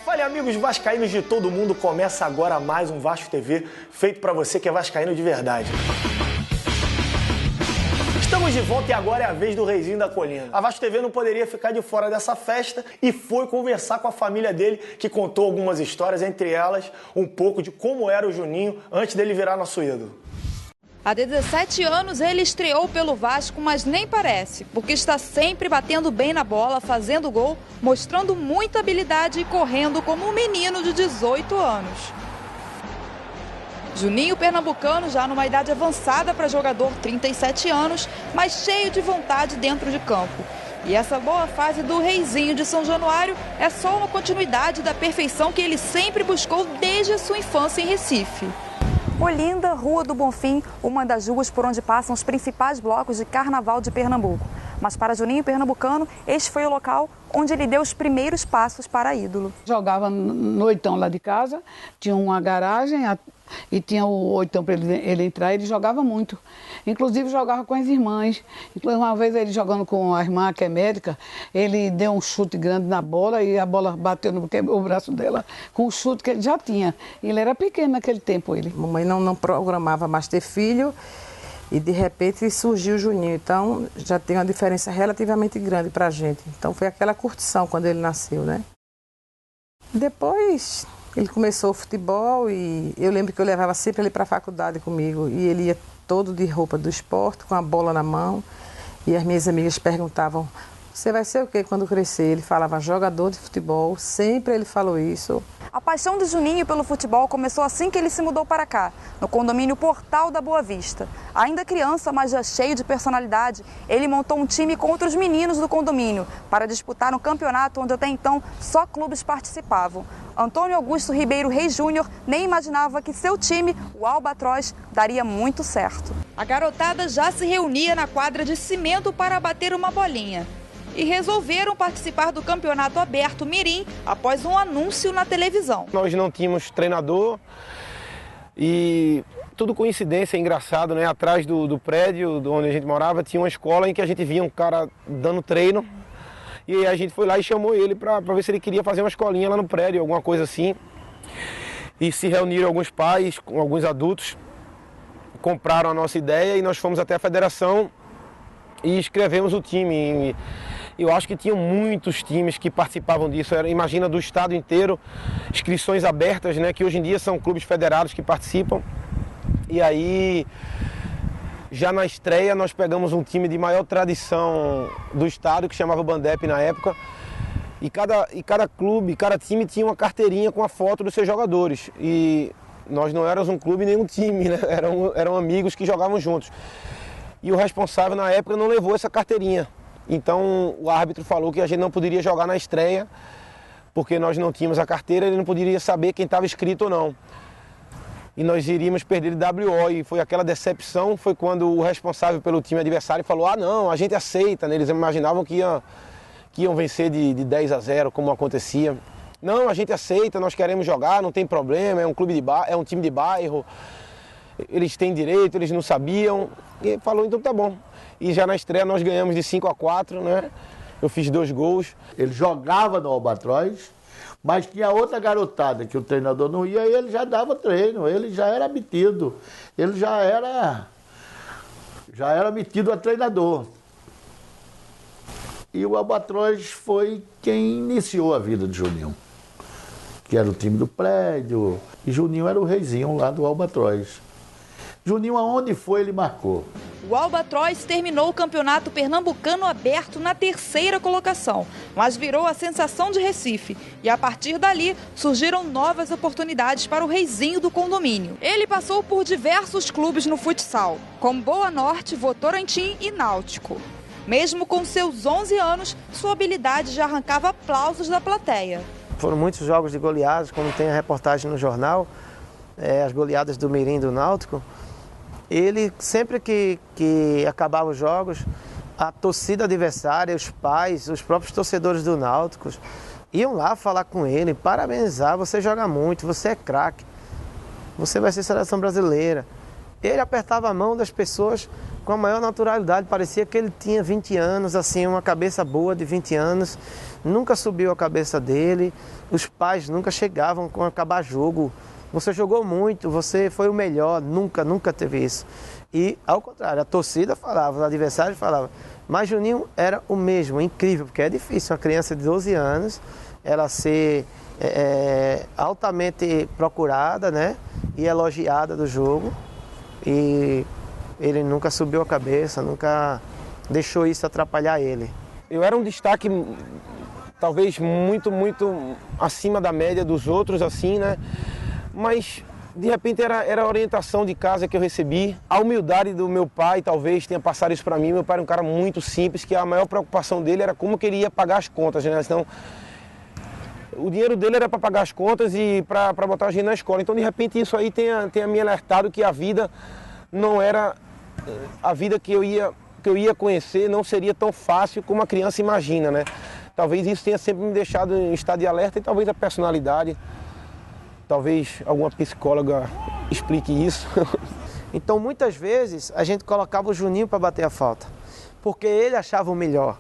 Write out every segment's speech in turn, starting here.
Fale, amigos vascaínos de todo mundo, começa agora mais um Vasco TV, feito pra você que é vascaíno de verdade. Estamos de volta e agora é a vez do Reizinho da Colina. A Vasco TV não poderia ficar de fora dessa festa e foi conversar com a família dele, que contou algumas histórias, entre elas um pouco de como era o Juninho antes dele virar nosso ídolo. Há 17 anos ele estreou pelo Vasco, mas nem parece, porque está sempre batendo bem na bola, fazendo gol, mostrando muita habilidade e correndo como um menino de 18 anos. Juninho pernambucano, já numa idade avançada para jogador, 37 anos, mas cheio de vontade dentro de campo. E essa boa fase do Reizinho de São Januário é só uma continuidade da perfeição que ele sempre buscou desde a sua infância em Recife. Olinda, Rua do Bonfim, uma das ruas por onde passam os principais blocos de carnaval de Pernambuco. Mas para Juninho pernambucano, este foi o local onde ele deu os primeiros passos para ídolo. Jogava no oitão lá de casa, tinha uma garagem e tinha o oitão para ele entrar, ele jogava muito. Inclusive jogava com as irmãs. Inclusive uma vez ele jogando com a irmã, que é médica, ele deu um chute grande na bola e a bola bateu quebrou o braço dela com o chute que ele já tinha. Ele era pequeno naquele tempo, ele. Mamãe não programava mais ter filho e de repente surgiu o Juninho. Então já tem uma diferença relativamente grande para a gente. Então foi aquela curtição quando ele nasceu, né? Depois ele começou o futebol e eu lembro que eu levava sempre ele para a faculdade comigo e ele ia todo de roupa do esporte, com a bola na mão, e as minhas amigas perguntavam: você vai ser o quê quando crescer? Ele falava jogador de futebol, sempre ele falou isso. A paixão de Juninho pelo futebol começou assim que ele se mudou para cá, no condomínio Portal da Boa Vista. Ainda criança, mas já cheio de personalidade, ele montou um time com outros meninos do condomínio para disputar um campeonato onde até então só clubes participavam. Antônio Augusto Ribeiro Reis Júnior nem imaginava que seu time, o Albatroz, daria muito certo. A garotada já se reunia na quadra de cimento para bater uma bolinha. E resolveram participar do campeonato aberto Mirim após um anúncio na televisão. Nós não tínhamos treinador e tudo coincidência, engraçado, né? Atrás do prédio onde a gente morava tinha uma escola em que a gente via um cara dando treino e a gente foi lá e chamou ele para ver se ele queria fazer uma escolinha lá no prédio, alguma coisa assim. E se reuniram alguns pais, alguns adultos, compraram a nossa ideia e nós fomos até a federação e escrevemos o time. Eu acho que tinham muitos times que participavam disso. Imagina, do estado inteiro, inscrições abertas, né? Que hoje em dia são clubes federados que participam. E aí, já na estreia, nós pegamos um time de maior tradição do estado, que chamava Bandep na época. E cada clube, cada time tinha uma carteirinha com a foto dos seus jogadores. E nós não éramos um clube nem um time, né? Eram amigos que jogavam juntos. E o responsável na época não levou essa carteirinha. Então o árbitro falou que a gente não poderia jogar na estreia, porque nós não tínhamos a carteira, ele não poderia saber quem estava inscrito ou não. E nós iríamos perder de WO, e foi aquela decepção, foi quando o responsável pelo time adversário falou: ah não, a gente aceita, né? Eles imaginavam que iam vencer de 10-0, como acontecia. Não, a gente aceita, nós queremos jogar, não tem problema, é um time de bairro, eles têm direito, eles não sabiam. E ele falou: então tá bom. E já na estreia nós ganhamos de 5-4, né? Eu fiz 2 gols. Ele jogava no Albatroz, mas tinha outra garotada que o treinador não ia e ele já dava treino, ele já era metido, ele já era metido a treinador. E o Albatroz foi quem iniciou a vida de Juninho, que era o time do prédio, e Juninho era o reizinho lá do Albatroz. Juninho, aonde foi, ele marcou. O Albatroz terminou o campeonato pernambucano aberto na 3ª colocação, mas virou a sensação de Recife. E a partir dali, surgiram novas oportunidades para o reizinho do condomínio. Ele passou por diversos clubes no futsal, como Boa Norte, Votorantim e Náutico. Mesmo com seus 11 anos, sua habilidade já arrancava aplausos da plateia. foram muitos jogos de goleadas, como tem a reportagem no jornal, as goleadas do Mirim do Náutico. Ele, sempre que acabava os jogos, a torcida adversária, os pais, os próprios torcedores do Náutico iam lá falar com ele, parabenizar, você joga muito, você é craque, você vai ser seleção brasileira. Ele apertava a mão das pessoas com a maior naturalidade, parecia que ele tinha 20 anos, assim, uma cabeça boa de 20 anos, nunca subiu a cabeça dele, os pais nunca chegavam com acabar jogo, você jogou muito, você foi o melhor, nunca teve isso. E, ao contrário, a torcida falava, os adversários falavam, mas Juninho era o mesmo, incrível, porque é difícil uma criança de 12 anos, ela ser altamente procurada, né, e elogiada do jogo, e ele nunca subiu a cabeça, nunca deixou isso atrapalhar ele. Eu era um destaque, talvez muito acima da média dos outros, assim, né, mas de repente era a orientação de casa que eu recebi. A humildade do meu pai talvez tenha passado isso para mim. Meu pai era um cara muito simples, que a maior preocupação dele era como que ele ia pagar as contas, né? Então, o dinheiro dele era para pagar as contas e para botar a gente na escola. Então, de repente, isso aí tenha me alertado que a vida não era a vida que eu ia conhecer, não seria tão fácil como a criança imagina, né? Talvez isso tenha sempre me deixado em estado de alerta e talvez a personalidade. Talvez alguma psicóloga explique isso. Então, muitas vezes, a gente colocava o Juninho para bater a falta, porque ele achava o melhor.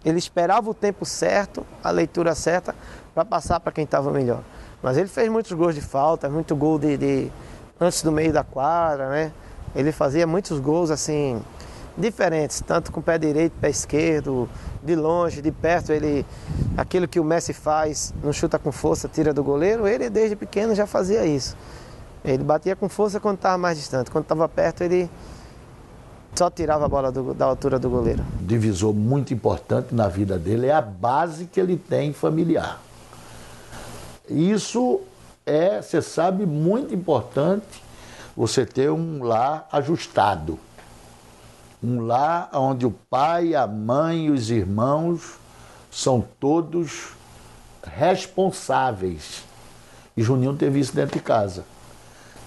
Ele esperava o tempo certo, a leitura certa, para passar para quem estava melhor. Mas ele fez muitos gols de falta, muito gol antes do meio da quadra, né? Ele fazia muitos gols, assim, diferentes, tanto com o pé direito, pé esquerdo, de longe, de perto, aquilo que o Messi faz, não chuta com força, tira do goleiro, ele desde pequeno já fazia isso. Ele batia com força quando estava mais distante, quando estava perto ele só tirava a bola da altura do goleiro. Divisor muito importante na vida dele é a base que ele tem familiar. Isso você sabe, muito importante você ter um lar ajustado. Um lar onde o pai, a mãe e os irmãos são todos responsáveis. E Juninho teve isso dentro de casa.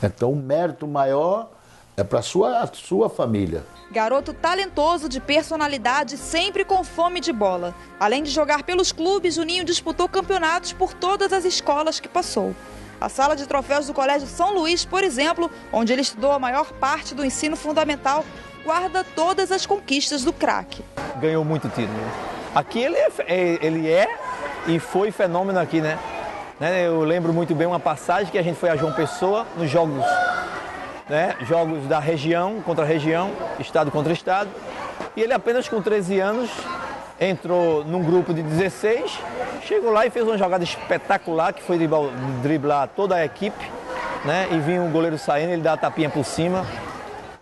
Então o mérito maior é para a sua família. Garoto talentoso, de personalidade, sempre com fome de bola. Além de jogar pelos clubes, Juninho disputou campeonatos por todas as escolas que passou. A sala de troféus do Colégio São Luís, por exemplo, onde ele estudou a maior parte do ensino fundamental, guarda todas as conquistas do craque. Ganhou muito título. Aqui ele é e foi fenômeno aqui, né? Eu lembro muito bem uma passagem que a gente foi a João Pessoa, nos jogos, né? Jogos da região contra região, estado contra estado. E ele apenas com 13 anos entrou num grupo de 16, chegou lá e fez uma jogada espetacular, que foi driblar toda a equipe, né? E vinha um goleiro saindo, ele dá a tapinha por cima.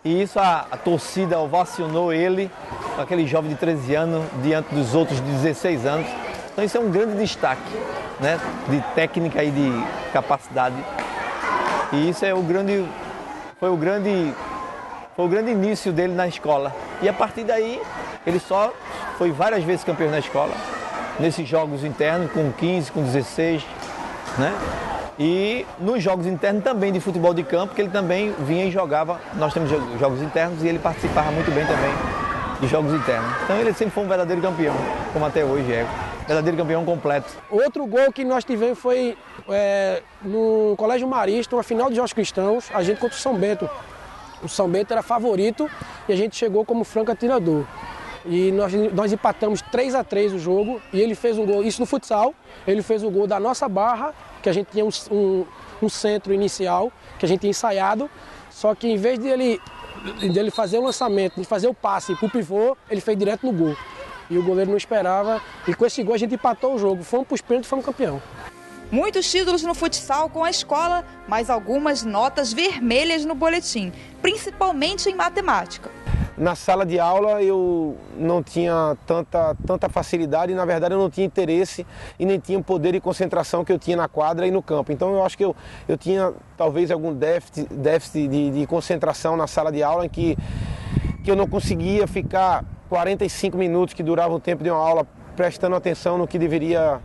E isso a torcida ovacionou ele, aquele jovem de 13 anos, diante dos outros de 16 anos. Então isso é um grande destaque, né, de técnica e de capacidade. E isso foi o grande início dele na escola. E a partir daí, ele só foi várias vezes campeão na escola, nesses jogos internos, com 15, com 16, né? E nos jogos internos também de futebol de campo, que ele também vinha e jogava. Nós temos jogos internos e ele participava muito bem também de jogos internos. Então ele sempre foi um verdadeiro campeão, como até hoje é. Verdadeiro campeão completo. Outro gol que nós tivemos foi no Colégio Marista, uma final de Jogos Cristãos, a gente contra o São Bento. O São Bento era favorito e a gente chegou como franco atirador. E nós empatamos 3-3 o jogo e ele fez um gol, isso no futsal, ele fez o gol da nossa barra, que a gente tinha um centro inicial, que a gente tinha ensaiado, só que em vez dele fazer o lançamento, de fazer o passe para o pivô, ele fez direto no gol. E o goleiro não esperava, e com esse gol a gente empatou o jogo, fomos para os pênaltis e fomos campeão. Muitos títulos no futsal com a escola, mas algumas notas vermelhas no boletim, principalmente em matemática. Na sala de aula eu não tinha tanta facilidade e, na verdade, eu não tinha interesse e nem tinha o poder e concentração que eu tinha na quadra e no campo. Então eu acho que eu tinha talvez algum déficit de concentração na sala de aula, em que eu não conseguia ficar 45 minutos, que durava o tempo de uma aula, prestando atenção no que deveria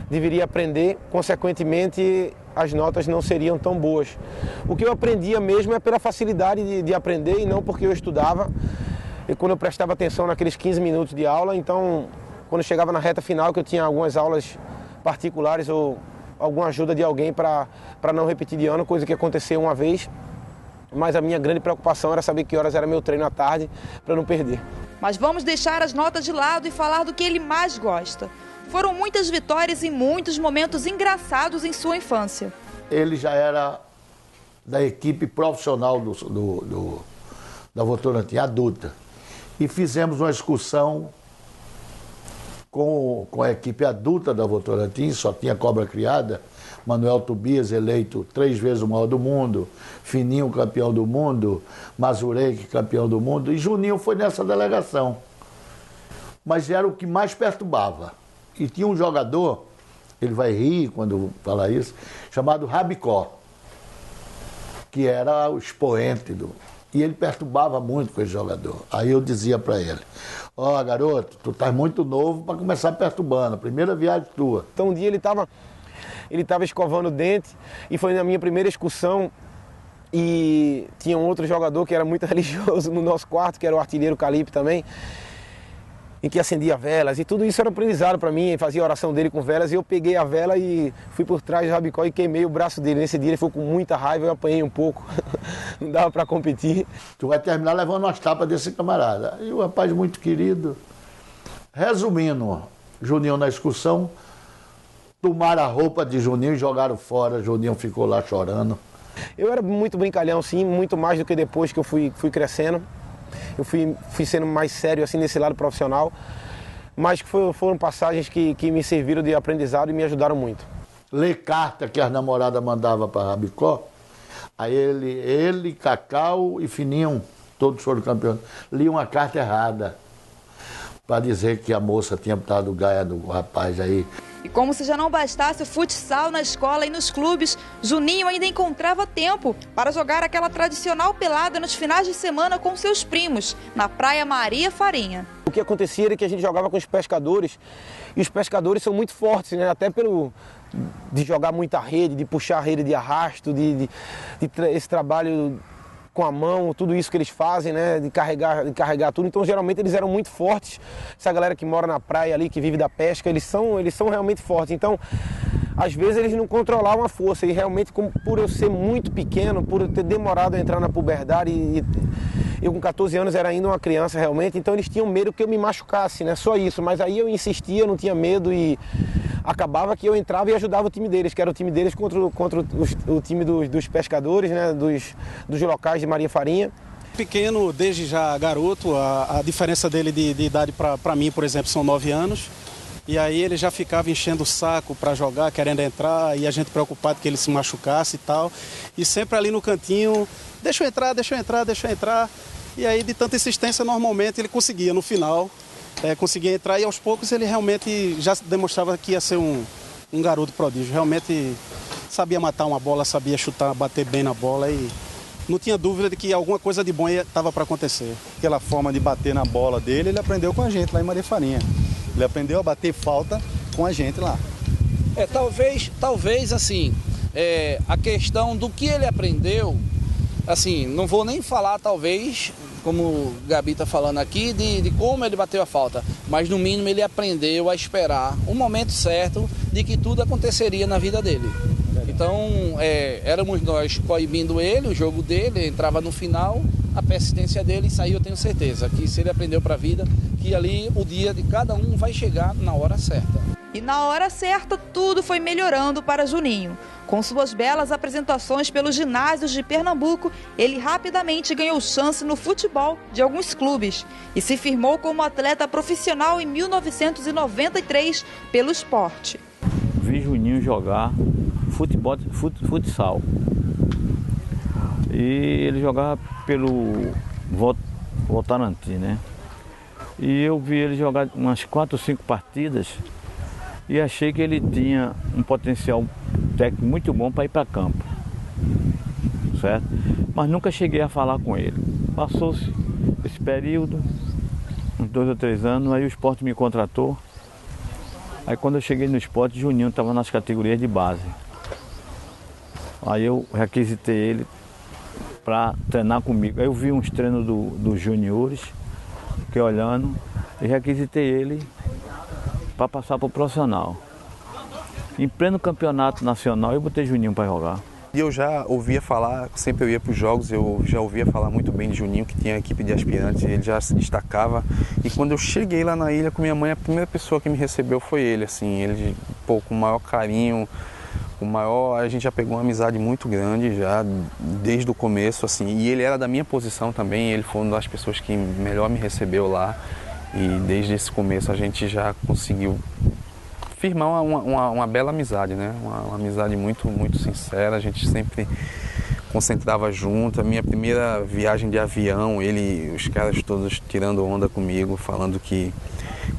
deveria aprender, consequentemente as notas não seriam tão boas. O que eu aprendia mesmo é pela facilidade de aprender e não porque eu estudava. E quando eu prestava atenção naqueles 15 minutos de aula, então quando chegava na reta final, que eu tinha algumas aulas particulares ou alguma ajuda de alguém para não repetir de ano, coisa que aconteceu uma vez. Mas a minha grande preocupação era saber que horas era meu treino à tarde para não perder. Mas vamos deixar as notas de lado e falar do que ele mais gosta. Foram muitas vitórias e muitos momentos engraçados em sua infância. Ele já era da equipe profissional da Votorantim, adulta. E fizemos uma excursão com a equipe adulta da Votorantim, só tinha cobra criada. Manuel Tobias, eleito 3 vezes o maior do mundo, Fininho, campeão do mundo, Mazurek, campeão do mundo, e Juninho foi nessa delegação. Mas era o que mais perturbava. E tinha um jogador, ele vai rir quando falar isso, chamado Rabicó, que era o expoente do... E ele perturbava muito com esse jogador. Aí eu dizia para ele, ó, garoto, tu estás muito novo para começar perturbando, a primeira viagem tua. Então um dia ele estava escovando o dente e foi na minha primeira excursão e tinha um outro jogador que era muito religioso no nosso quarto, que era o artilheiro Calipe também, em que acendia velas e tudo isso era aprendizado para mim, fazia a oração dele com velas e eu peguei a vela e fui por trás do Rabicó e queimei o braço dele. Nesse dia ele ficou com muita raiva, eu apanhei um pouco, não dava para competir. Tu vai terminar levando umas tapas desse camarada. E o rapaz muito querido. Resumindo, Juninho na excursão, tomaram a roupa de Juninho e jogaram fora, Juninho ficou lá chorando. Eu era muito brincalhão, sim, muito mais do que depois que eu fui crescendo. Eu fui sendo mais sério assim nesse lado profissional, mas foram passagens que me serviram de aprendizado e me ajudaram muito. Ler carta que as namoradas mandavam para Rabicó, aí ele, Cacau e Fininho, todos foram campeões, liam uma carta errada para dizer que a moça tinha botado gaia do rapaz aí. E como se já não bastasse o futsal na escola e nos clubes, Juninho ainda encontrava tempo para jogar aquela tradicional pelada nos finais de semana com seus primos, na Praia Maria Farinha. O que acontecia era que a gente jogava com os pescadores, e os pescadores são muito fortes, né? Até de jogar muita rede, de puxar a rede de arrasto, esse trabalho com a mão, tudo isso que eles fazem, né, de carregar tudo. Então, geralmente, eles eram muito fortes. Essa galera que mora na praia ali, que vive da pesca, eles são realmente fortes. Então, às vezes, eles não controlavam a força. E, realmente, por eu ser muito pequeno, por eu ter demorado a entrar na puberdade, e eu com 14 anos era ainda uma criança, realmente, então eles tinham medo que eu me machucasse, né, só isso. Mas aí eu insistia, não tinha medo e acabava que eu entrava e ajudava o time deles, que era o time deles contra o time dos pescadores, né, dos locais de Maria Farinha. Pequeno, desde já garoto, a diferença dele de idade para mim, por exemplo, são 9 anos. E aí ele já ficava enchendo o saco para jogar, querendo entrar, e a gente preocupado que ele se machucasse e tal. E sempre ali no cantinho, deixa eu entrar, deixa eu entrar, deixa eu entrar. E aí de tanta insistência, normalmente ele conseguia no final. Conseguia entrar e aos poucos ele realmente já demonstrava que ia ser um garoto prodígio. Realmente sabia matar uma bola, sabia chutar, bater bem na bola e não tinha dúvida de que alguma coisa de bom estava para acontecer. Aquela forma de bater na bola dele, ele aprendeu com a gente lá em Maria Farinha. Ele aprendeu a bater falta com a gente lá. Talvez assim, a questão do que ele aprendeu, assim, não vou nem falar talvez, como o Gabi está falando aqui, de como ele bateu a falta, mas no mínimo ele aprendeu a esperar o momento certo de que tudo aconteceria na vida dele. Então, éramos nós coibindo ele, o jogo dele, entrava no final, a persistência dele saiu, eu tenho certeza, que se ele aprendeu para a vida, que ali o dia de cada um vai chegar na hora certa. E na hora certa, tudo foi melhorando para Juninho. Com suas belas apresentações pelos ginásios de Pernambuco, ele rapidamente ganhou chance no futebol de alguns clubes e se firmou como atleta profissional em 1993 pelo Sport. Vi Juninho jogar futsal. E ele jogava pelo Votorantim, né? E eu vi ele jogar umas 4 ou 5 partidas e achei que ele tinha um potencial técnico muito bom para ir para campo, certo? Mas nunca cheguei a falar com ele. Passou-se esse período, uns 2 ou 3 anos, aí o Sport me contratou Aí quando eu cheguei no Sport, Juninho estava nas categorias de base. Aí eu requisitei ele para treinar comigo. Aí eu vi uns treinos dos juniores, fiquei olhando e requisitei ele para passar para o profissional. Em pleno campeonato nacional eu botei Juninho para jogar. E eu já ouvia falar, sempre eu ia para os jogos, eu já ouvia falar muito bem de Juninho, que tinha a equipe de aspirantes, ele já se destacava. E quando eu cheguei lá na ilha com minha mãe, a primeira pessoa que me recebeu foi ele, assim, ele, pô, com o maior carinho, a gente já pegou uma amizade muito grande já desde o começo, assim, e ele era da minha posição também, ele foi uma das pessoas que melhor me recebeu lá, e desde esse começo a gente já conseguiu firmar uma bela amizade, né? Uma amizade muito, muito sincera, a gente sempre concentrava junto. A minha primeira viagem de avião, os caras todos tirando onda comigo, falando que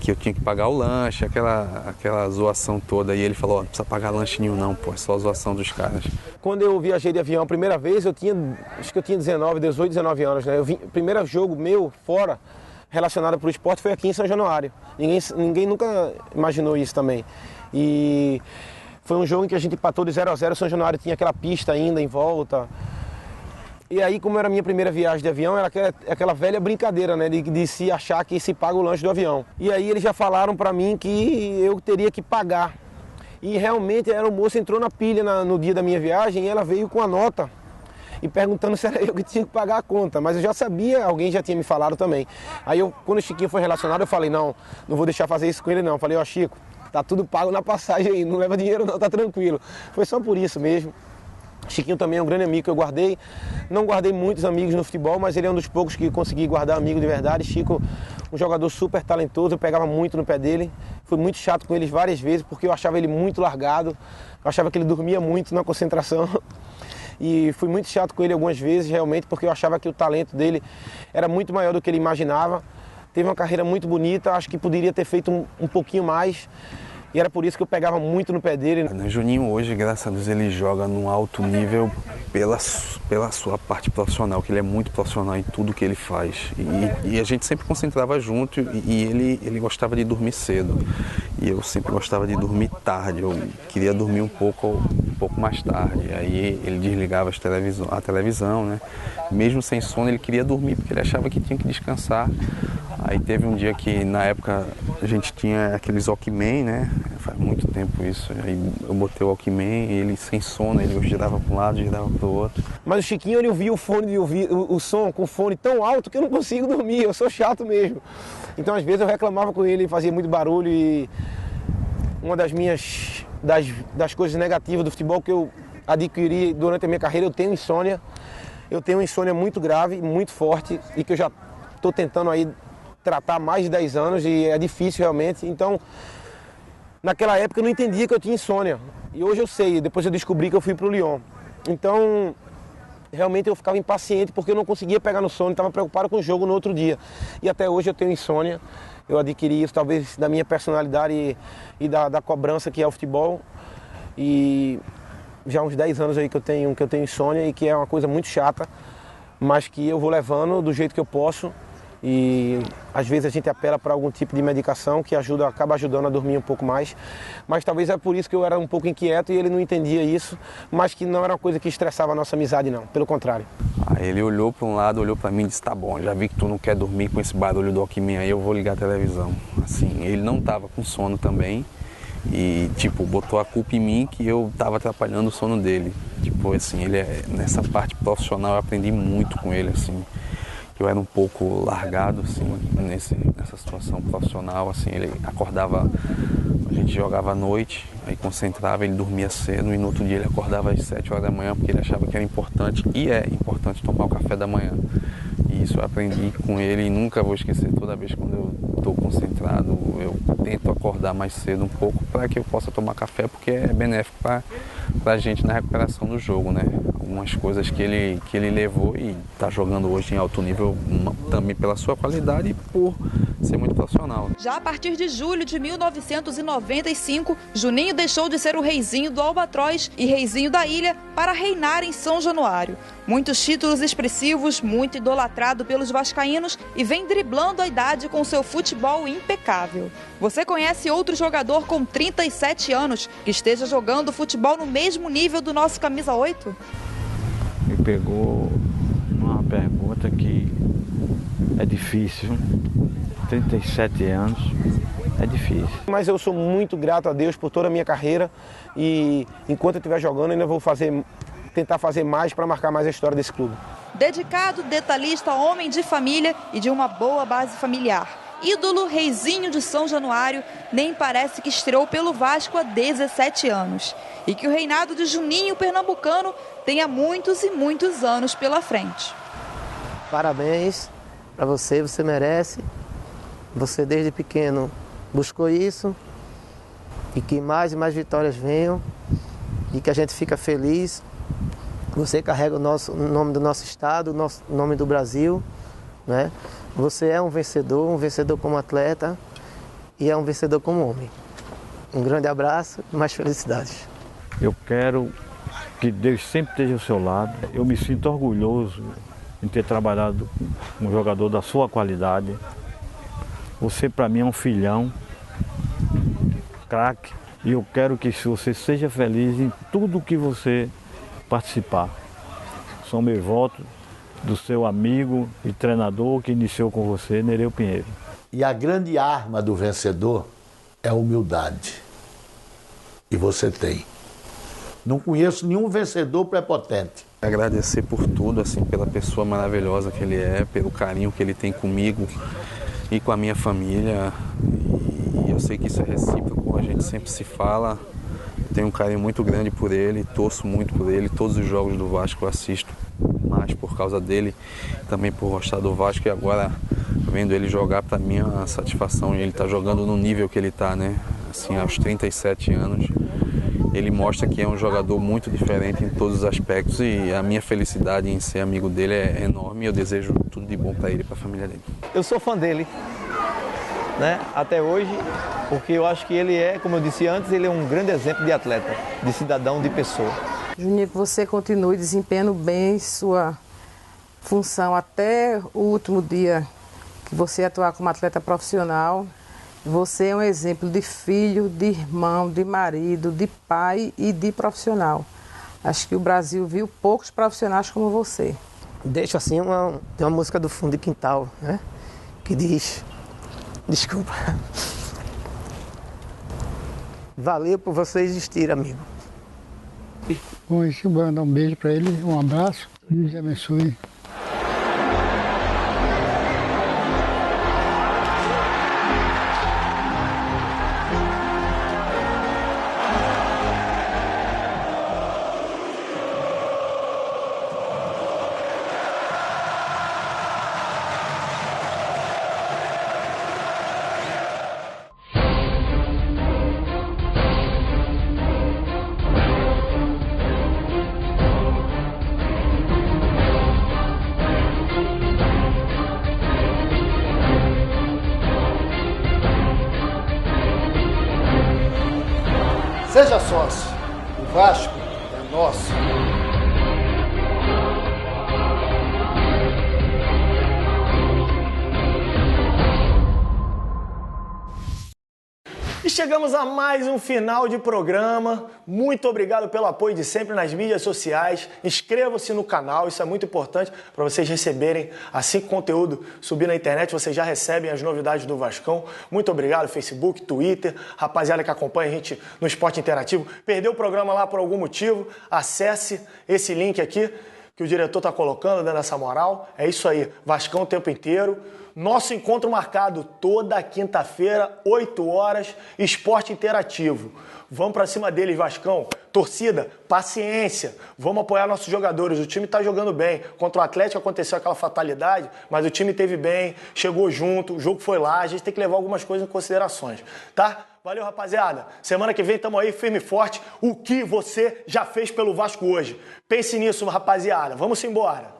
eu tinha que pagar o lanche, aquela zoação toda, e ele falou, não precisa pagar lanche nenhum não, pô, é só a zoação dos caras. Quando eu viajei de avião a primeira vez, acho que eu tinha 18, 19 anos, né? O primeiro jogo meu fora, relacionado para o esporte, foi aqui em São Januário. Ninguém nunca imaginou isso também. E foi um jogo em que a gente empatou de 0-0, São Januário tinha aquela pista ainda em volta. E aí, como era a minha primeira viagem de avião, era aquela velha brincadeira, né, de se achar que se paga o lanche do avião. E aí eles já falaram para mim que eu teria que pagar. E realmente a aeromoça entrou na pilha no dia da minha viagem e ela veio com a nota e perguntando se era eu que tinha que pagar a conta, mas eu já sabia, alguém já tinha me falado também. Aí quando o Chiquinho foi relacionado, eu falei, não vou deixar fazer isso com ele não. Eu falei, ó Chico, tá tudo pago na passagem aí, não leva dinheiro não, tá tranquilo. Foi só por isso mesmo. Chiquinho também é um grande amigo que eu guardei. Não guardei muitos amigos no futebol, mas ele é um dos poucos que consegui guardar amigo de verdade. Chico, um jogador super talentoso, eu pegava muito no pé dele. Fui muito chato com ele várias vezes, porque eu achava ele muito largado. Eu achava que ele dormia muito na concentração. E fui muito chato com ele algumas vezes, realmente, porque eu achava que o talento dele era muito maior do que ele imaginava. Teve uma carreira muito bonita, acho que poderia ter feito um pouquinho mais. E era por isso que eu pegava muito no pé dele. O Juninho hoje, graças a Deus, ele joga num alto nível pela sua parte profissional, que ele é muito profissional em tudo que ele faz. E a gente sempre concentrava junto e ele gostava de dormir cedo. E eu sempre gostava de dormir tarde, eu queria dormir um pouco mais tarde. Aí ele desligava a televisão, né? Mesmo sem sono, ele queria dormir, porque ele achava que tinha que descansar. Aí teve um dia que, na época, a gente tinha aqueles Walkman, né? Faz muito tempo isso. Aí eu botei o Walkman e ele, sem sono, ele girava para um lado, girava para o outro. Mas o Chiquinho, ele ouvia o som com o fone tão alto que eu não consigo dormir, eu sou chato mesmo. Então, às vezes, eu reclamava com ele, fazia muito barulho e uma das coisas negativas do futebol que eu adquiri durante a minha carreira, eu tenho insônia. Eu tenho uma insônia muito grave, muito forte e que eu já estou tentando aí tratar há mais de 10 anos e é difícil realmente. Então, naquela época eu não entendia que eu tinha insônia. E hoje eu sei, depois eu descobri que eu fui para o Lyon. Então, realmente eu ficava impaciente porque eu não conseguia pegar no sono, estava preocupado com o jogo no outro dia. E até hoje eu tenho insônia. Eu adquiri isso talvez da minha personalidade e da cobrança que é o futebol. E já há uns 10 anos aí que eu tenho insônia e que é uma coisa muito chata, mas que eu vou levando do jeito que eu posso. E às vezes a gente apela para algum tipo de medicação que acaba ajudando a dormir um pouco mais. Mas talvez é por isso que eu era um pouco inquieto e ele não entendia isso, mas que não era uma coisa que estressava a nossa amizade não, pelo contrário. Aí ele olhou para um lado, olhou para mim e disse, tá bom, já vi que tu não quer dormir com esse barulho do Walkman aí, eu vou ligar a televisão. Assim, ele não estava com sono também e tipo, botou a culpa em mim que eu estava atrapalhando o sono dele. Tipo assim, nessa parte profissional eu aprendi muito com ele, assim. Eu era um pouco largado, assim, nessa situação profissional, assim, ele acordava, a gente jogava à noite, aí concentrava, ele dormia cedo e no outro dia ele acordava às 7 horas da manhã porque ele achava que era importante, e é importante tomar o café da manhã. E isso eu aprendi com ele e nunca vou esquecer. Toda vez quando eu estou concentrado, eu tento acordar mais cedo um pouco para que eu possa tomar café, porque é benéfico para a gente na recuperação do jogo, né? algumas coisas que ele levou e está jogando hoje em alto nível, também pela sua qualidade e por ser muito profissional. Já a partir de julho de 1995, Juninho deixou de ser o reizinho do Albatroz e reizinho da ilha para reinar em São Januário. Muitos títulos expressivos, muito idolatrado pelos vascaínos e vem driblando a idade com seu futebol impecável. Você conhece outro jogador com 37 anos que esteja jogando futebol no mesmo nível do nosso camisa 8? Me pegou uma pergunta que é difícil. 37 anos, é difícil. Mas eu sou muito grato a Deus por toda a minha carreira e enquanto eu estiver jogando ainda vou tentar fazer mais para marcar mais a história desse clube. Dedicado, detalhista, homem de família e de uma boa base familiar. Ídolo, reizinho de São Januário, nem parece que estreou pelo Vasco há 17 anos. E que o reinado de Juninho Pernambucano tenha muitos e muitos anos pela frente. Parabéns para você, você merece. Você desde pequeno buscou isso e que mais e mais vitórias venham e que a gente fica feliz. Você carrega o nome do nosso estado, o nome do Brasil, né? Você é um vencedor como atleta e é um vencedor como homem. Um grande abraço e mais felicidades. Eu quero que Deus sempre esteja ao seu lado. Eu me sinto orgulhoso em ter trabalhado com um jogador da sua qualidade. Você para mim é um filhão, craque, e eu quero que você seja feliz em tudo que você participar. São meus votos do seu amigo e treinador que iniciou com você, Nereu Pinheiro. E a grande arma do vencedor é a humildade. E você tem. Não conheço nenhum vencedor prepotente. Agradecer por tudo, assim, pela pessoa maravilhosa que ele é, pelo carinho que ele tem comigo e com a minha família, e eu sei que isso é recíproco, a gente sempre se fala, tenho um carinho muito grande por ele, torço muito por ele, todos os jogos do Vasco eu assisto mais por causa dele, também por gostar do Vasco, e agora vendo ele jogar, para mim é uma satisfação, e ele tá jogando no nível que ele tá, né, assim, aos 37 anos, ele mostra que é um jogador muito diferente em todos os aspectos, e a minha felicidade em ser amigo dele é enorme, e eu desejo tudo de bom para ele e para a família dele. Eu sou fã dele, né? Até hoje, porque eu acho que ele é, como eu disse antes, ele é um grande exemplo de atleta, de cidadão, de pessoa. Juninho, que você continue desempenhando bem sua função até o último dia que você atuar como atleta profissional. Você é um exemplo de filho, de irmão, de marido, de pai e de profissional. Acho que o Brasil viu poucos profissionais como você. Deixo assim tem uma música do Fundo de Quintal, né? Que diz... Desculpa. Valeu por você existir, amigo. Bom, isso, vou mandar um beijo para ele, um abraço. Deus abençoe. Seja sócio, o Vasco é nosso. E chegamos a mais um final de programa. Muito obrigado pelo apoio de sempre nas mídias sociais. Inscrevam-se no canal, isso é muito importante para vocês receberem, assim que o conteúdo subir na internet, vocês já recebem as novidades do Vascão. Muito obrigado, Facebook, Twitter, rapaziada que acompanha a gente no Esporte Interativo. Perdeu o programa lá por algum motivo? Acesse esse link aqui que o diretor está colocando, dando essa moral. É isso aí, Vascão o tempo inteiro. Nosso encontro marcado toda quinta-feira, 8 horas, esporte interativo. Vamos pra cima deles, Vascão. Torcida, paciência. Vamos apoiar nossos jogadores. O time tá jogando bem. Contra o Atlético aconteceu aquela fatalidade, mas o time teve bem, chegou junto, o jogo foi lá. A gente tem que levar algumas coisas em considerações, tá? Valeu, rapaziada. Semana que vem estamos aí firme e forte. O que você já fez pelo Vasco hoje? Pense nisso, rapaziada. Vamos embora.